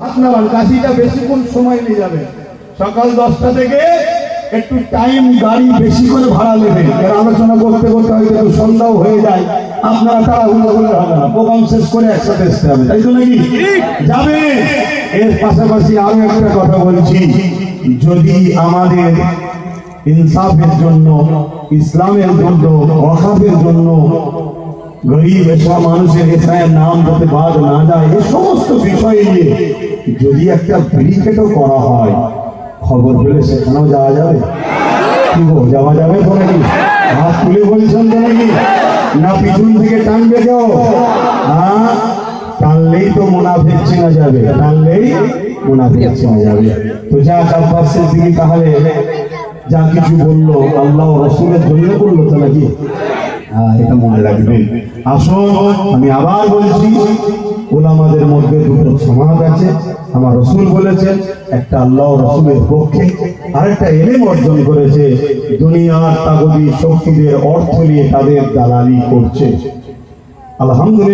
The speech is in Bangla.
আপনার কাশিটা বেশিক্ষণ সময় নিয়ে যাবে। সকাল 10টা থেকে একটু টাইম গাড়ি বেশি করে ভাড়া নেবেন। এর আলোচনা করতে করতে হয়তো একটু সন্ধ্যাও হয়ে যায়। আপনারা তাড়াহুড়ো করলে হবে না, প্রোগ্রাম শেষ করে একসাথে আসতে হবে, তাই তো নাকি? যাবে। এর পাশাপাশি আরো একটা কথা বলছি, যদি আমাদের ইনসাফের জন্য, ইসলামের জন্য, ওয়াকাফের জন্য, গরিব এসব মানুষের এসআইয়ের নাম যাতে বাদ না যায়, এই সমস্ত বিষয় নিয়ে যদি একটা ব্রিকেটও করা হয়, খবর পেলে সেখানেও যাওয়া যাবে। কি গো, যাওয়া যাবে তো নাকি? হাত তুলে বলছেন তো নাকি? না পিছন থেকে টানবে কেউ? হ্যাঁ, টানলেই তো মুনাফিক চেনা যাবে, টানলেই মুনাফিক চেনা যাবে। তো যা আব্বাসের দিকে তাহলে যা কিছু বললো আল্লাহ রাসূলের জন্য বললো তো নাকি? এটা মনে রাখবেন। আসুন, আমি আবার বলছি, উলামাদের মধ্যে দুটো সমাজ আছে। আমার রাসূল বলেছেন, একটা আল্লাহ রাসূলের পক্ষে, আরেকটা ইলম অর্জন করেছে, দুনিয়ার তাগতি শক্তিদের অর্থ নিয়ে তাদের দালালি করছে। আলহামদুলিল্লাহ।